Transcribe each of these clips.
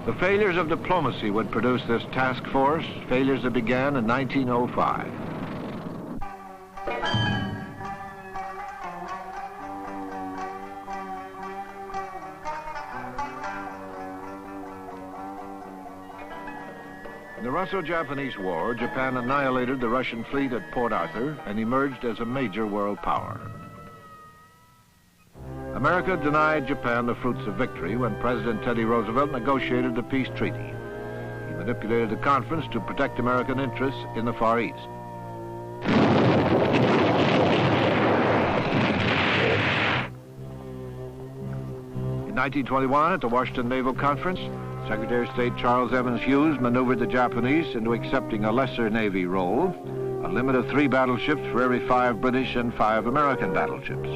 The failures of diplomacy would produce this task force, failures that began in 1905. In the Russo-Japanese War, Japan annihilated the Russian fleet at Port Arthur and emerged as a major world power. America denied Japan the fruits of victory when President Teddy Roosevelt negotiated the peace treaty. He manipulated the conference to protect American interests in the Far East. In 1921, at the Washington Naval Conference, Secretary of State Charles Evans Hughes maneuvered the Japanese into accepting a lesser Navy role, a limit of 3 battleships for every 5 British and 5 American battleships.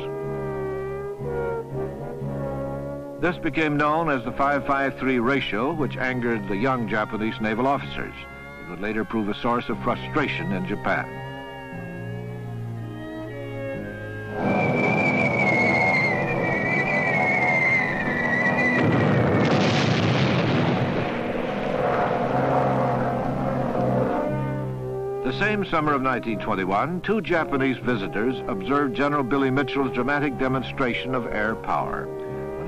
This became known as the 5-5-3 ratio, which angered the young Japanese naval officers. It would later prove a source of frustration in Japan. The same summer of 1921, 2 Japanese visitors observed General Billy Mitchell's dramatic demonstration of air power.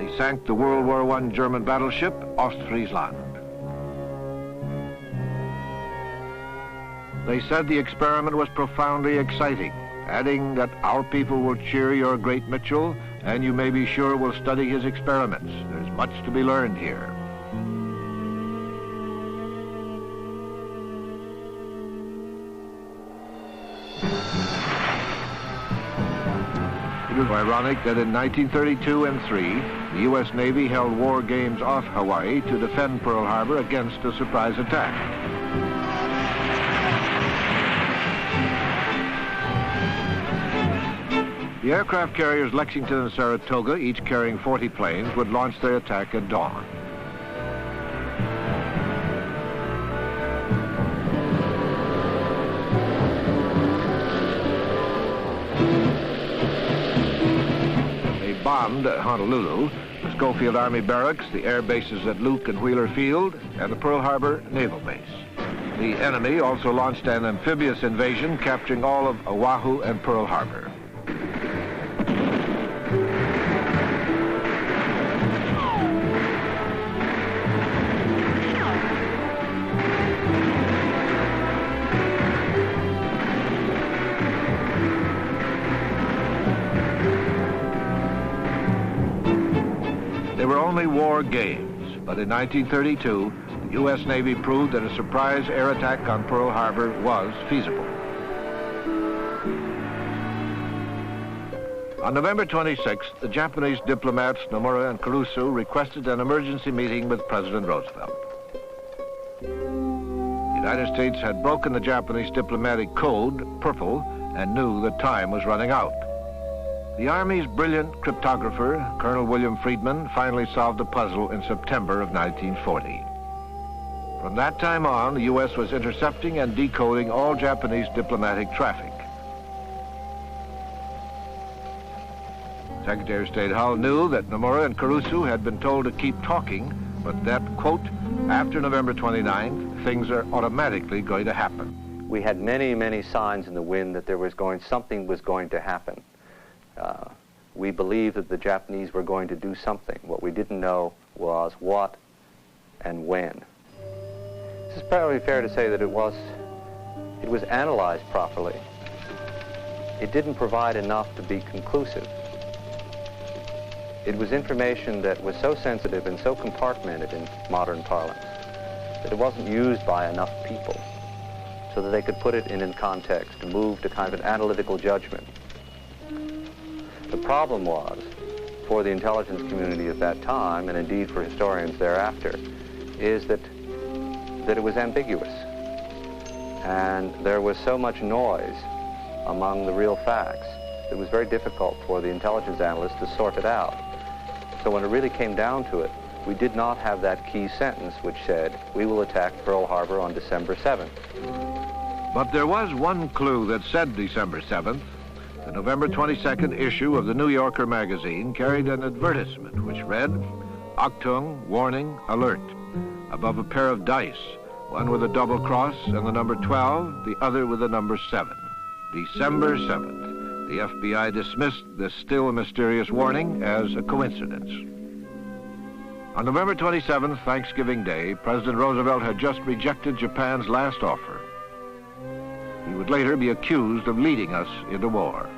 He sank the World War I German battleship Ostfriesland. They said the experiment was profoundly exciting, adding that our people will cheer your great Mitchell, and you may be sure we'll study his experiments. There's much to be learned here. It was ironic that in 1932 and 3, the U.S. Navy held war games off Hawaii to defend Pearl Harbor against a surprise attack. The aircraft carriers Lexington and Saratoga, each carrying 40 planes, would launch their attack at dawn. Bombed at Honolulu, the Schofield Army Barracks, the air bases at Luke and Wheeler Field, and the Pearl Harbor Naval Base. The enemy also launched an amphibious invasion, capturing all of Oahu and Pearl Harbor. They were only war games, but in 1932, the U.S. Navy proved that a surprise air attack on Pearl Harbor was feasible. On November 26th, the Japanese diplomats Nomura and Kurusu requested an emergency meeting with President Roosevelt. The United States had broken the Japanese diplomatic code, Purple, and knew that time was running out. The Army's brilliant cryptographer, Colonel William Friedman, finally solved the puzzle in September of 1940. From that time on, the U.S. was intercepting and decoding all Japanese diplomatic traffic. Secretary of State Hull knew that Nomura and Kurusu had been told to keep talking, but that, quote, after November 29th, things are automatically going to happen. We had many, many signs in the wind that something was going to happen. We believed that the Japanese were going to do something. What we didn't know was what and when. This is probably fair to say that it was analyzed properly. It didn't provide enough to be conclusive. It was information that was so sensitive and so compartmented in modern parlance that it wasn't used by enough people so that they could put it in context and move to kind of an analytical judgment. The problem was, for the intelligence community at that time, and indeed for historians thereafter, is that it was ambiguous. And there was so much noise among the real facts, it was very difficult for the intelligence analysts to sort it out. So when it really came down to it, we did not have that key sentence which said, we will attack Pearl Harbor on December 7th. But there was one clue that said December 7th. The November 22nd issue of the New Yorker magazine carried an advertisement which read, Achtung, warning, alert. above a pair of dice, one with a double cross and the number 12, the other with the number 7. December 7th, the FBI dismissed this still mysterious warning as a coincidence. On November 27th, Thanksgiving Day, President Roosevelt had just rejected Japan's last offer. He would later be accused of leading us into war.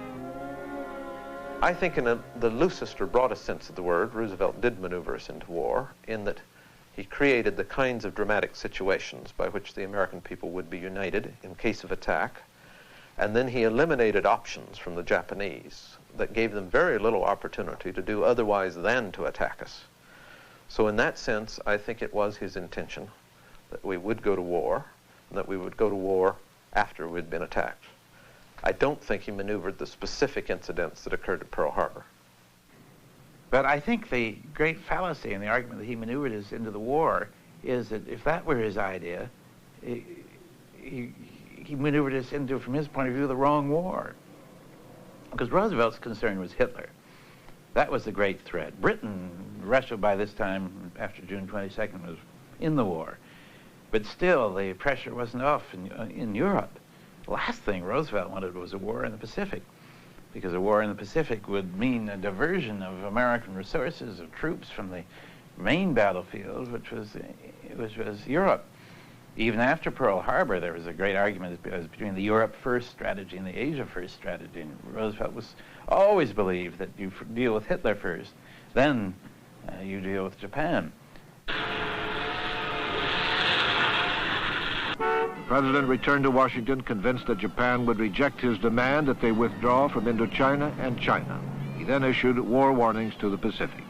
I think in the loosest or broadest sense of the word, Roosevelt did maneuver us into war in that he created the kinds of dramatic situations by which the American people would be united in case of attack, and then he eliminated options from the Japanese that gave them very little opportunity to do otherwise than to attack us. So in that sense, I think it was his intention that we would go to war, and that we would go to war after we'd been attacked. I don't think he maneuvered the specific incidents that occurred at Pearl Harbor. But I think the great fallacy in the argument that he maneuvered us into the war is that if that were his idea, he maneuvered us into, from his point of view, the wrong war. Because Roosevelt's concern was Hitler. That was the great threat. Britain, Russia by this time, after June 22nd, was in the war. But still, the pressure wasn't off in Europe. The last thing Roosevelt wanted was a war in the Pacific, because a war in the Pacific would mean a diversion of American resources, of troops from the main battlefield, which was Europe. Even after Pearl Harbor, there was a great argument between the Europe First strategy and the Asia First strategy. And Roosevelt always believed that you deal with Hitler first, then you deal with Japan. The President returned to Washington convinced that Japan would reject his demand that they withdraw from Indochina and China. He then issued war warnings to the Pacific.